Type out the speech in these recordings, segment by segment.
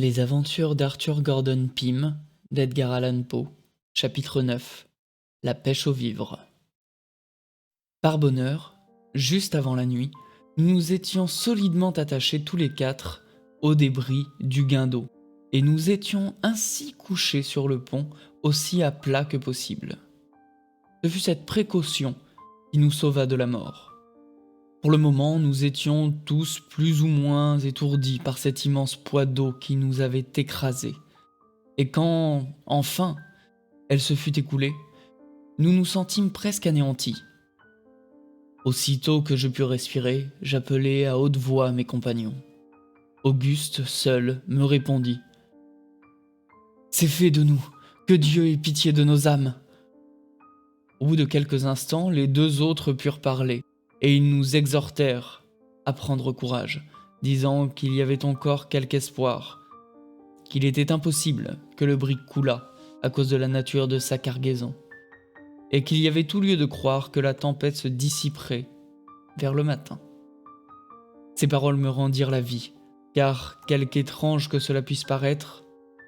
Les aventures d'Arthur Gordon Pym, d'Edgar Allan Poe, chapitre 9. La pêche aux vivres. Par bonheur, juste avant la nuit, nous nous étions solidement attachés tous les quatre aux débris du guindeau, et nous étions ainsi couchés sur le pont aussi à plat que possible. Ce fut cette précaution qui nous sauva de la mort. Pour le moment, nous étions tous plus ou moins étourdis par cet immense poids d'eau qui nous avait écrasés. Et quand, enfin, elle se fut écoulée, nous nous sentîmes presque anéantis. Aussitôt que je pus respirer, j'appelai à haute voix mes compagnons. Auguste, seul, me répondit. « C'est fait de nous, que Dieu ait pitié de nos âmes !» Au bout de quelques instants, les deux autres purent parler, et ils nous exhortèrent à prendre courage, disant qu'il y avait encore quelque espoir, qu'il était impossible que le brick coulât à cause de la nature de sa cargaison, et qu'il y avait tout lieu de croire que la tempête se dissiperait vers le matin. Ces paroles me rendirent la vie, car, quelque étrange que cela puisse paraître,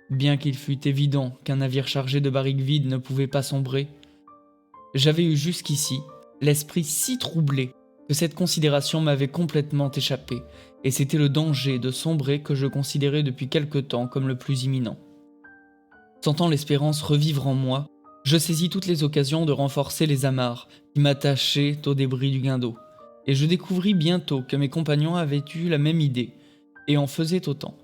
bien qu'il fût évident qu'un navire chargé de barriques vides ne pouvait pas sombrer, j'avais eu jusqu'ici l'esprit si troublé que cette considération m'avait complètement échappé, et c'était le danger de sombrer que je considérais depuis quelque temps comme le plus imminent. Sentant l'espérance revivre en moi, je saisis toutes les occasions de renforcer les amarres qui m'attachaient aux débris du guindeau, et je découvris bientôt que mes compagnons avaient eu la même idée, et en faisaient autant.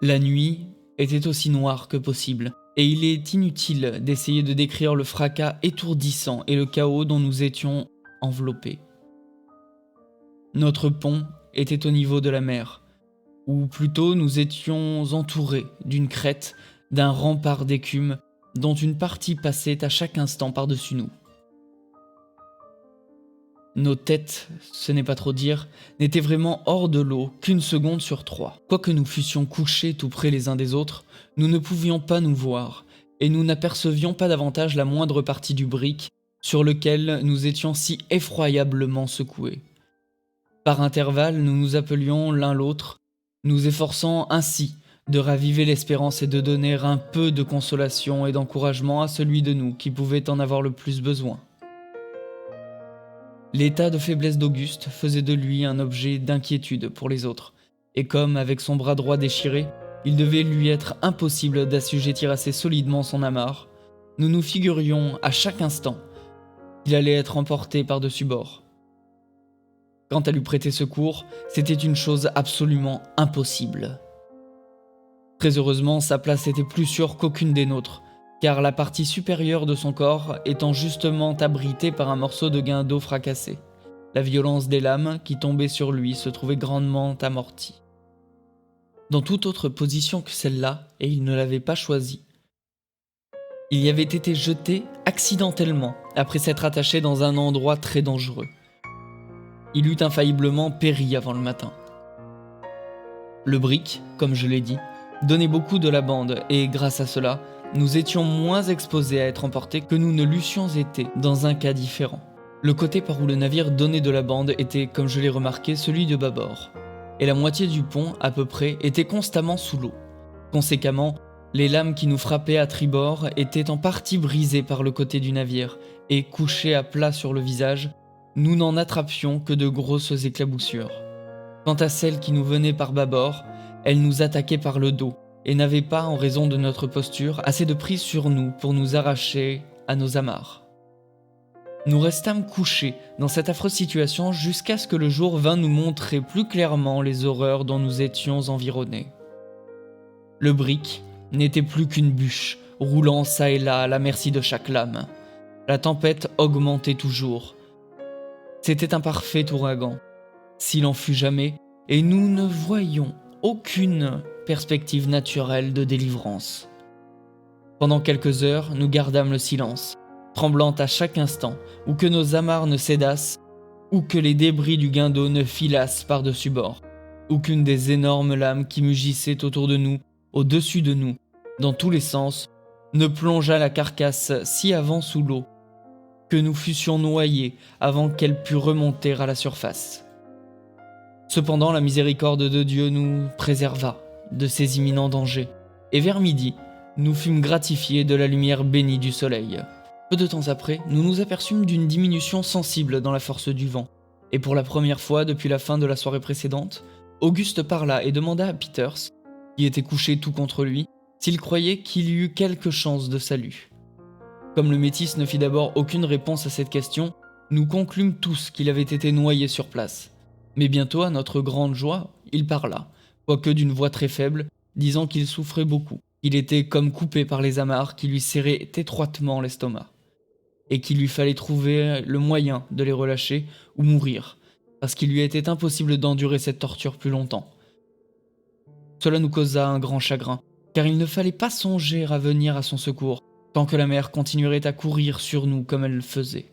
La nuit était aussi noire que possible, et il est inutile d'essayer de décrire le fracas étourdissant et le chaos dont nous étions enveloppés. Notre pont était au niveau de la mer, ou plutôt nous étions entourés d'une crête, d'un rempart d'écume dont une partie passait à chaque instant par-dessus nous. Nos têtes, ce n'est pas trop dire, n'étaient vraiment hors de l'eau qu'une seconde sur 3. Quoique nous fussions couchés tout près les uns des autres, nous ne pouvions pas nous voir, et nous n'apercevions pas davantage la moindre partie du brick sur lequel nous étions si effroyablement secoués. Par intervalles, nous nous appelions l'un l'autre, nous efforçant ainsi de raviver l'espérance et de donner un peu de consolation et d'encouragement à celui de nous qui pouvait en avoir le plus besoin. L'état de faiblesse d'Auguste faisait de lui un objet d'inquiétude pour les autres, et comme, avec son bras droit déchiré, il devait lui être impossible d'assujettir assez solidement son amarre, nous nous figurions à chaque instant qu'il allait être emporté par-dessus bord. Quant à lui prêter secours, c'était une chose absolument impossible. Très heureusement, sa place était plus sûre qu'aucune des nôtres, car la partie supérieure de son corps étant justement abritée par un morceau de guindeau fracassé, la violence des lames qui tombaient sur lui se trouvait grandement amortie. Dans toute autre position que celle-là, et il ne l'avait pas choisie, il y avait été jeté accidentellement après s'être attaché dans un endroit très dangereux. Il eût infailliblement péri avant le matin. Le brick, comme je l'ai dit, donnait beaucoup de la bande et grâce à cela, nous étions moins exposés à être emportés que nous ne l'eussions été dans un cas différent. Le côté par où le navire donnait de la bande était, comme je l'ai remarqué, celui de bâbord, et la moitié du pont, à peu près, était constamment sous l'eau. Conséquemment, les lames qui nous frappaient à tribord étaient en partie brisées par le côté du navire, et couchées à plat sur le visage, nous n'en attrapions que de grosses éclaboussures. Quant à celles qui nous venaient par bâbord, elles nous attaquaient par le dos, et n'avaient pas, en raison de notre posture, assez de prise sur nous pour nous arracher à nos amarres. Nous restâmes couchés dans cette affreuse situation jusqu'à ce que le jour vînt nous montrer plus clairement les horreurs dont nous étions environnés. Le brick n'était plus qu'une bûche, roulant çà et là à la merci de chaque lame. La tempête augmentait toujours. C'était un parfait ouragan, s'il en fut jamais, et nous ne voyions aucune perspective naturelle de délivrance. Pendant quelques heures, nous gardâmes le silence, tremblant à chaque instant, ou que nos amarres ne cédassent, ou que les débris du guindeau ne filassent par-dessus bord, ou qu'une des énormes lames qui mugissaient autour de nous, au-dessus de nous, dans tous les sens, ne plongeât la carcasse si avant sous l'eau, que nous fussions noyés avant qu'elle pût remonter à la surface. Cependant, la miséricorde de Dieu nous préserva de ces imminents dangers, et vers midi, nous fûmes gratifiés de la lumière bénie du soleil. Peu de temps après, nous nous aperçûmes d'une diminution sensible dans la force du vent, et pour la première fois depuis la fin de la soirée précédente, Auguste parla et demanda à Peters, qui était couché tout contre lui, s'il croyait qu'il y eut quelque chance de salut. Comme le métis ne fit d'abord aucune réponse à cette question, nous conclûmes tous qu'il avait été noyé sur place. Mais bientôt, à notre grande joie, il parla, quoique d'une voix très faible, disant qu'il souffrait beaucoup. Il était comme coupé par les amarres qui lui serraient étroitement l'estomac, et qu'il lui fallait trouver le moyen de les relâcher ou mourir, parce qu'il lui était impossible d'endurer cette torture plus longtemps. Cela nous causa un grand chagrin, car il ne fallait pas songer à venir à son secours, tant que la mer continuerait à courir sur nous comme elle le faisait.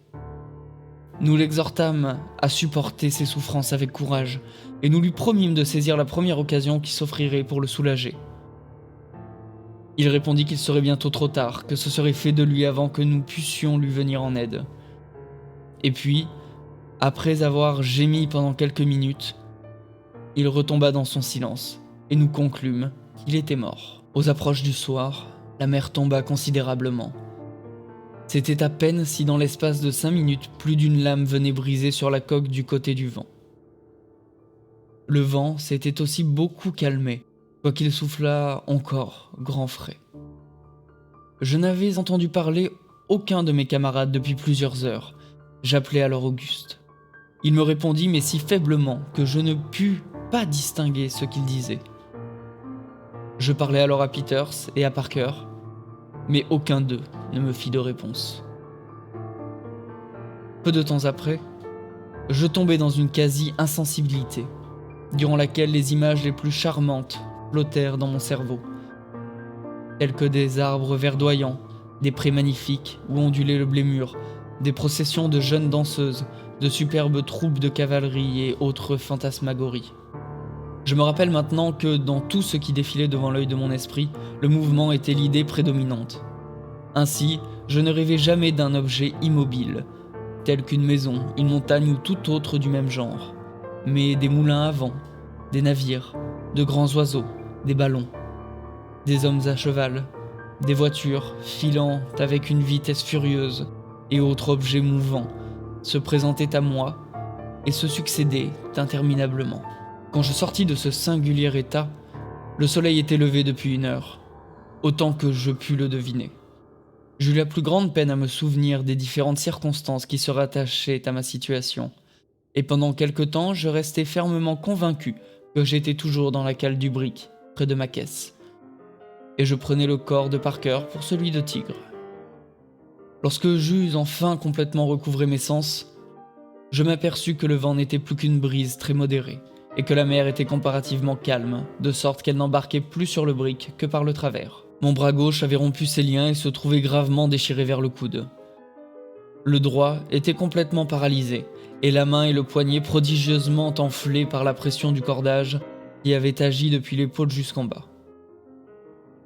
Nous l'exhortâmes à supporter ses souffrances avec courage, et nous lui promîmes de saisir la première occasion qui s'offrirait pour le soulager. Il répondit qu'il serait bientôt trop tard, que ce serait fait de lui avant que nous pussions lui venir en aide. Et puis, après avoir gémi pendant quelques minutes, il retomba dans son silence, et nous conclûmes qu'il était mort. Aux approches du soir, la mer tomba considérablement. C'était à peine si dans l'espace de 5 minutes, plus d'une lame venait briser sur la coque du côté du vent. Le vent s'était aussi beaucoup calmé, quoiqu'il soufflât encore grand frais. Je n'avais entendu parler aucun de mes camarades depuis plusieurs heures. J'appelai alors Auguste. Il me répondit, mais si faiblement que je ne pus pas distinguer ce qu'il disait. Je parlai alors à Peters et à Parker, mais aucun d'eux ne me fit de réponse. Peu de temps après, je tombai dans une quasi-insensibilité, durant laquelle les images les plus charmantes flottèrent dans mon cerveau, telles que des arbres verdoyants, des prés magnifiques où ondulait le blé mûr, des processions de jeunes danseuses, de superbes troupes de cavalerie et autres fantasmagories. Je me rappelle maintenant que dans tout ce qui défilait devant l'œil de mon esprit, le mouvement était l'idée prédominante. Ainsi, je ne rêvais jamais d'un objet immobile, tel qu'une maison, une montagne ou tout autre du même genre, mais des moulins à vent, des navires, de grands oiseaux, des ballons, des hommes à cheval, des voitures filant avec une vitesse furieuse et autres objets mouvants se présentaient à moi et se succédaient interminablement. Quand je sortis de ce singulier état, le soleil était levé depuis 1 heure, autant que je pus le deviner. J'eus la plus grande peine à me souvenir des différentes circonstances qui se rattachaient à ma situation, et pendant quelque temps je restai fermement convaincu que j'étais toujours dans la cale du brick, près de ma caisse, et je prenais le corps de Parker pour celui de Tigre. Lorsque j'eus enfin complètement recouvré mes sens, je m'aperçus que le vent n'était plus qu'une brise très modérée, et que la mer était comparativement calme, de sorte qu'elle n'embarquait plus sur le brick que par le travers. Mon bras gauche avait rompu ses liens et se trouvait gravement déchiré vers le coude. Le droit était complètement paralysé, et la main et le poignet prodigieusement enflés par la pression du cordage qui avait agi depuis l'épaule jusqu'en bas.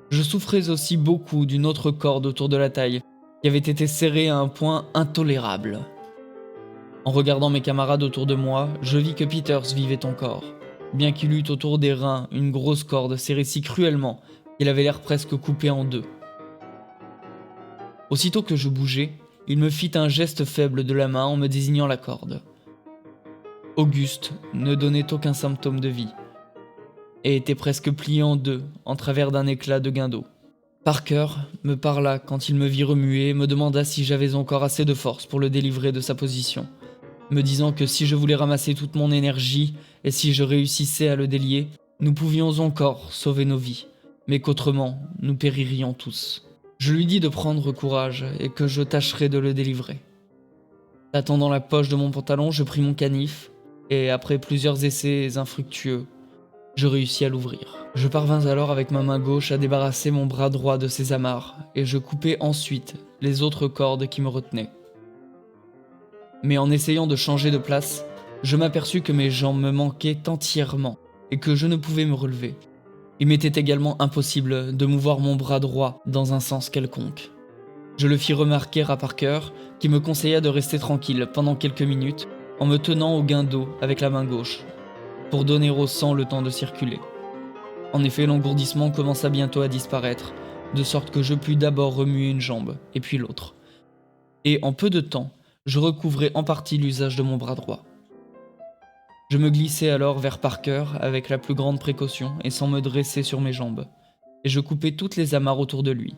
Je souffrais aussi beaucoup d'une autre corde autour de la taille, qui avait été serrée à un point intolérable. En regardant mes camarades autour de moi, je vis que Peters vivait encore, bien qu'il eût autour des reins une grosse corde serrée si cruellement qu'il avait l'air presque coupé en deux. Aussitôt que je bougeai, il me fit un geste faible de la main en me désignant la corde. Auguste ne donnait aucun symptôme de vie, et était presque plié en deux en travers d'un éclat de guindeau. Parker me parla quand il me vit remuer et me demanda si j'avais encore assez de force pour le délivrer de sa position, me disant que si je voulais ramasser toute mon énergie et si je réussissais à le délier, nous pouvions encore sauver nos vies, mais qu'autrement nous péririons tous. Je lui dis de prendre courage et que je tâcherais de le délivrer. Tâtant dans la poche de mon pantalon, je pris mon canif et après plusieurs essais infructueux, je réussis à l'ouvrir. Je parvins alors avec ma main gauche à débarrasser mon bras droit de ses amarres et je coupai ensuite les autres cordes qui me retenaient. Mais en essayant de changer de place, je m'aperçus que mes jambes me manquaient entièrement et que je ne pouvais me relever. Il m'était également impossible de mouvoir mon bras droit dans un sens quelconque. Je le fis remarquer à Parker, qui me conseilla de rester tranquille pendant quelques minutes en me tenant au guindeau avec la main gauche. pour donner au sang le temps de circuler. En effet, l'engourdissement commença bientôt à disparaître, de sorte que je pus d'abord remuer une jambe, et puis l'autre. Et en peu de temps, je recouvrai en partie l'usage de mon bras droit. Je me glissai alors vers Parker avec la plus grande précaution et sans me dresser sur mes jambes, et je coupai toutes les amarres autour de lui.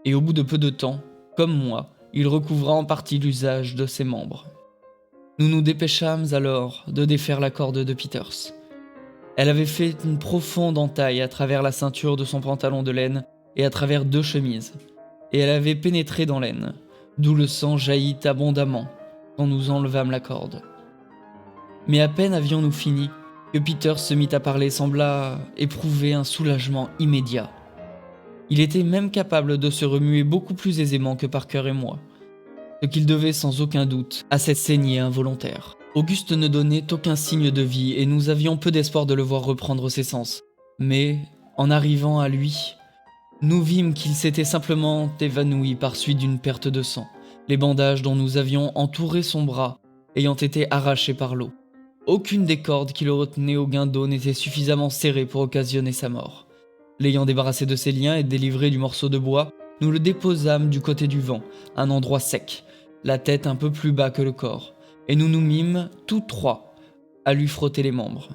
Et au bout de peu de temps, comme moi, il recouvra en partie l'usage de ses membres. Nous nous dépêchâmes alors de défaire la corde de Peters. Elle avait fait une profonde entaille à travers la ceinture de son pantalon de laine et à travers 2 chemises, et elle avait pénétré dans l'aine, d'où le sang jaillit abondamment quand nous enlevâmes la corde. Mais à peine avions-nous fini que Peters se mit à parler, sembla éprouver un soulagement immédiat. Il était même capable de se remuer beaucoup plus aisément que Parker et moi, ce qu'il devait sans aucun doute à cette saignée involontaire. Auguste ne donnait aucun signe de vie et nous avions peu d'espoir de le voir reprendre ses sens. Mais, en arrivant à lui, nous vîmes qu'il s'était simplement évanoui par suite d'une perte de sang, les bandages dont nous avions entouré son bras ayant été arrachés par l'eau. Aucune des cordes qui le retenaient au guindeau n'était suffisamment serrée pour occasionner sa mort. L'ayant débarrassé de ses liens et délivré du morceau de bois, nous le déposâmes du côté du vent, un endroit sec, la tête un peu plus bas que le corps, et nous nous mîmes, tous 3, à lui frotter les membres.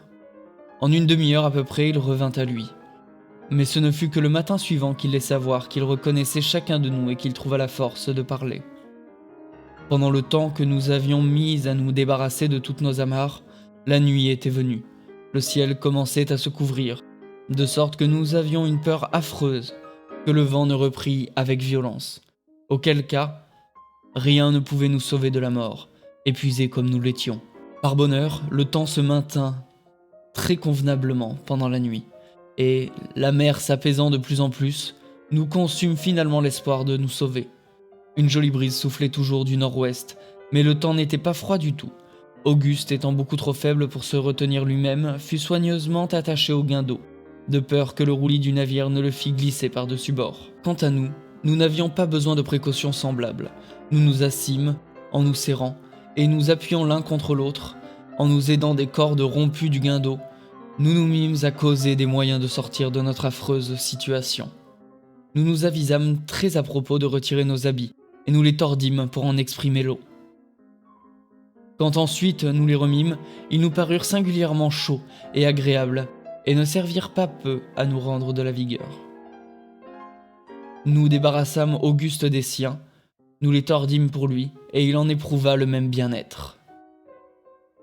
En une demi-heure à peu près, il revint à lui. Mais ce ne fut que le matin suivant qu'il laissa voir qu'il reconnaissait chacun de nous et qu'il trouva la force de parler. Pendant le temps que nous avions mis à nous débarrasser de toutes nos amarres, la nuit était venue. Le ciel commençait à se couvrir, de sorte que nous avions une peur affreuse que le vent ne reprît avec violence, auquel cas, rien ne pouvait nous sauver de la mort, épuisés comme nous l'étions. Par bonheur, le temps se maintint très convenablement pendant la nuit, et, la mer s'apaisant de plus en plus, nous conçûmes finalement l'espoir de nous sauver. Une jolie brise soufflait toujours du nord-ouest, mais le temps n'était pas froid du tout. Auguste, étant beaucoup trop faible pour se retenir lui-même, fut soigneusement attaché au guindeau, de peur que le roulis du navire ne le fît glisser par-dessus bord. Quant à nous, nous n'avions pas besoin de précautions semblables. Nous nous assîmes, en nous serrant, et nous appuyant l'un contre l'autre, en nous aidant des cordes rompues du guindeau, nous nous mîmes à causer des moyens de sortir de notre affreuse situation. Nous nous avisâmes très à propos de retirer nos habits, et nous les tordîmes pour en exprimer l'eau. Quand ensuite nous les remîmes, ils nous parurent singulièrement chauds et agréables, et ne servirent pas peu à nous rendre de la vigueur. Nous débarrassâmes Auguste des siens, nous les tordîmes pour lui, et il en éprouva le même bien-être.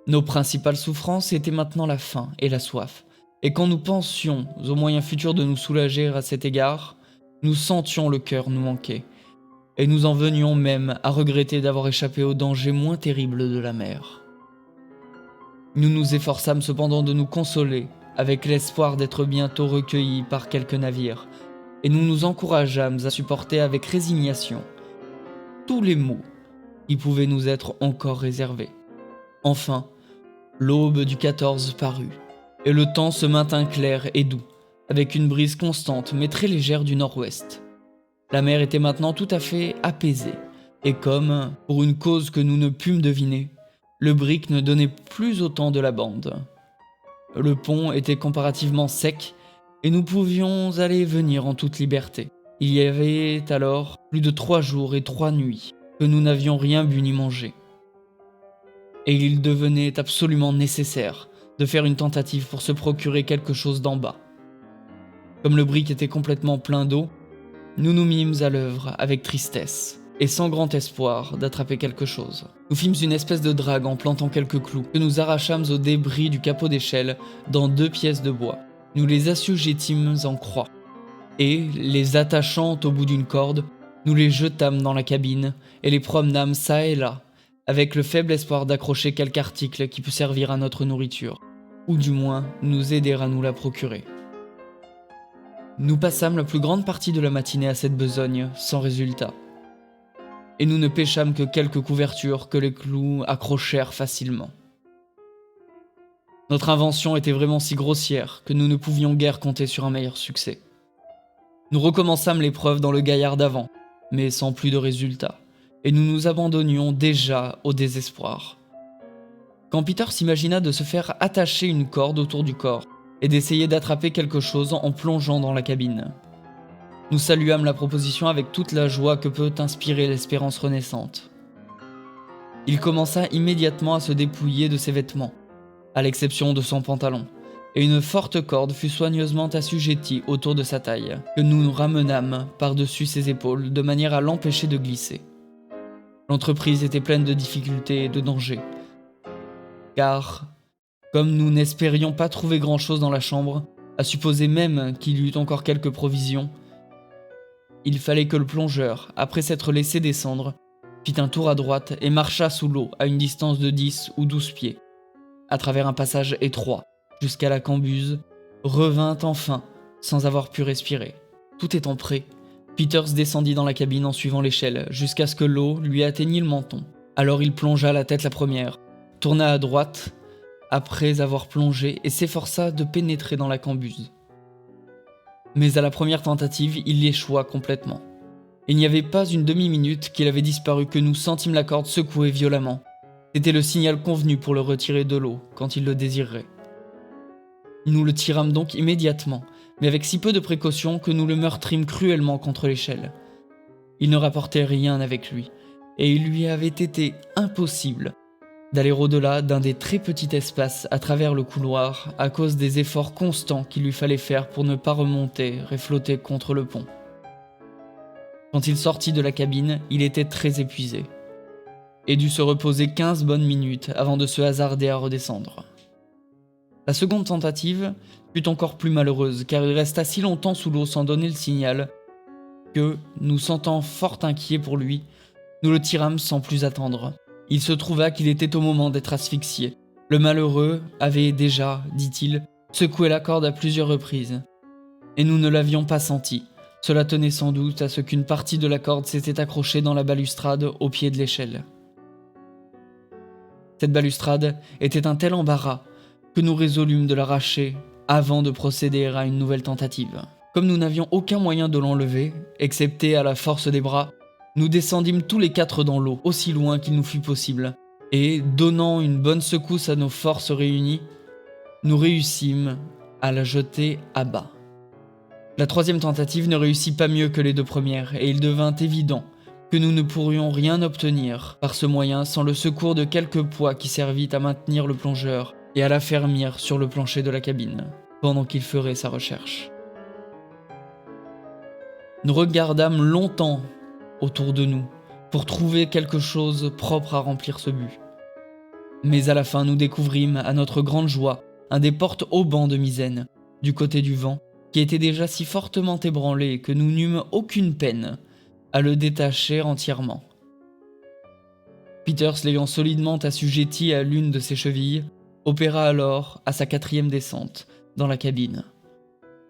Nos principales souffrances étaient maintenant la faim et la soif, et quand nous pensions aux moyens futurs de nous soulager à cet égard, nous sentions le cœur nous manquer, et nous en venions même à regretter d'avoir échappé aux dangers moins terribles de la mer. Nous nous efforçâmes cependant de nous consoler, avec l'espoir d'être bientôt recueillis par quelque navire, et nous nous encourageâmes à supporter avec résignation tous les maux qui pouvaient nous être encore réservés. Enfin, l'aube du 14 parut, et le temps se maintint clair et doux, avec une brise constante mais très légère du nord-ouest. La mer était maintenant tout à fait apaisée, et comme, pour une cause que nous ne pûmes deviner, le brick ne donnait plus autant de la bande. Le pont était comparativement sec, et nous pouvions aller et venir en toute liberté. Il y avait alors plus de 3 jours et 3 nuits que nous n'avions rien bu ni mangé. Et il devenait absolument nécessaire de faire une tentative pour se procurer quelque chose d'en bas. Comme le brick était complètement plein d'eau, nous nous mîmes à l'œuvre avec tristesse, et sans grand espoir d'attraper quelque chose. Nous fîmes une espèce de drague en plantant quelques clous, que nous arrachâmes aux débris du capot d'échelle dans 2 pièces de bois. Nous les assujettîmes en croix, et, les attachant au bout d'une corde, nous les jetâmes dans la cabine, et les promenâmes çà et là, avec le faible espoir d'accrocher quelque article qui pût servir à notre nourriture, ou du moins nous aider à nous la procurer. Nous passâmes la plus grande partie de la matinée à cette besogne, sans résultat. Et nous ne pêchâmes que quelques couvertures que les clous accrochèrent facilement. Notre invention était vraiment si grossière que nous ne pouvions guère compter sur un meilleur succès. Nous recommençâmes l'épreuve dans le gaillard d'avant, mais sans plus de résultat, et nous nous abandonnions déjà au désespoir. quand Peter s'imagina de se faire attacher une corde autour du corps et d'essayer d'attraper quelque chose en plongeant dans la cabine. Nous saluâmes la proposition avec toute la joie que peut inspirer l'espérance renaissante. Il commença immédiatement à se dépouiller de ses vêtements, à l'exception de son pantalon, et une forte corde fut soigneusement assujettie autour de sa taille, que nous nous ramenâmes par-dessus ses épaules de manière à l'empêcher de glisser. L'entreprise était pleine de difficultés et de dangers, car, comme nous n'espérions pas trouver grand-chose dans la chambre, à supposer même qu'il y eût encore quelques provisions, il fallait que le plongeur, après s'être laissé descendre, fit un tour à droite et marcha sous l'eau à une distance de 10 ou 12 pieds, à travers un passage étroit, jusqu'à la cambuse, revint enfin, sans avoir pu respirer. Tout étant prêt, Peters descendit dans la cabine en suivant l'échelle, jusqu'à ce que l'eau lui atteignît le menton. Alors il plongea la tête la première, tourna à droite, après avoir plongé, et s'efforça de pénétrer dans la cambuse. Mais à la première tentative, il échoua complètement. Il n'y avait pas une demi-minute qu'il avait disparu que nous sentîmes la corde secouer violemment. C'était le signal convenu pour le retirer de l'eau, quand il le désirerait. Nous le tirâmes donc immédiatement, mais avec si peu de précaution que nous le meurtrîmes cruellement contre l'échelle. Il ne rapportait rien avec lui, et il lui avait été impossible d'aller au-delà d'un des très petits espaces à travers le couloir à cause des efforts constants qu'il lui fallait faire pour ne pas remonter et flotter contre le pont. Quand il sortit de la cabine, il était très épuisé, et dut se reposer 15 bonnes minutes avant de se hasarder à redescendre. La seconde tentative fut encore plus malheureuse, car il resta si longtemps sous l'eau sans donner le signal que, nous sentant fort inquiets pour lui, nous le tirâmes sans plus attendre. Il se trouva qu'il était au moment d'être asphyxié. Le malheureux avait déjà, dit-il, secoué la corde à plusieurs reprises, et nous ne l'avions pas senti. Cela tenait sans doute à ce qu'une partie de la corde s'était accrochée dans la balustrade au pied de l'échelle. Cette balustrade était un tel embarras que nous résolûmes de l'arracher avant de procéder à une nouvelle tentative. Comme nous n'avions aucun moyen de l'enlever, excepté à la force des bras, nous descendîmes tous les 4 dans l'eau, aussi loin qu'il nous fut possible, et, donnant une bonne secousse à nos forces réunies, nous réussîmes à la jeter à bas. La troisième tentative ne réussit pas mieux que les 2 premières, et il devint évident que nous ne pourrions rien obtenir par ce moyen sans le secours de quelque poids qui servit à maintenir le plongeur et à l'affermir sur le plancher de la cabine, pendant qu'il ferait sa recherche. Nous regardâmes longtemps autour de nous pour trouver quelque chose propre à remplir ce but. Mais à la fin, nous découvrîmes, à notre grande joie, un des porte-haubans de misaine, du côté du vent, qui était déjà si fortement ébranlé que nous n'eûmes aucune peine à le détacher entièrement. Peters, l'ayant solidement assujetti à l'une de ses chevilles, opéra alors à sa 4e descente dans la cabine,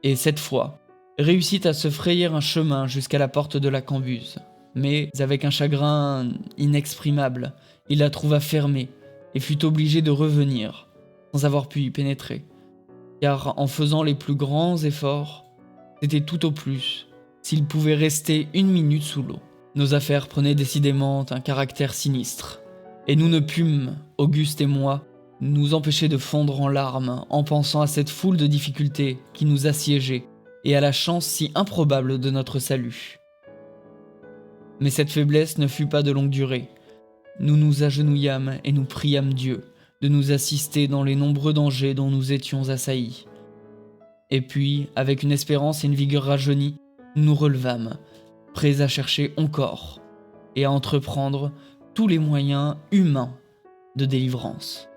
et cette fois réussit à se frayer un chemin jusqu'à la porte de la cambuse. Mais avec un chagrin inexprimable, il la trouva fermée et fut obligé de revenir sans avoir pu y pénétrer, car en faisant les plus grands efforts, c'était tout au plus s'il pouvait rester 1 minute sous l'eau. Nos affaires prenaient décidément un caractère sinistre, et nous ne pûmes, Auguste et moi, nous empêcher de fondre en larmes en pensant à cette foule de difficultés qui nous assiégeaient et à la chance si improbable de notre salut. Mais cette faiblesse ne fut pas de longue durée. Nous nous agenouillâmes et nous priâmes Dieu de nous assister dans les nombreux dangers dont nous étions assaillis. Et puis, avec une espérance et une vigueur rajeunies, nous nous relevâmes, prêts à chercher encore et à entreprendre tous les moyens humains de délivrance.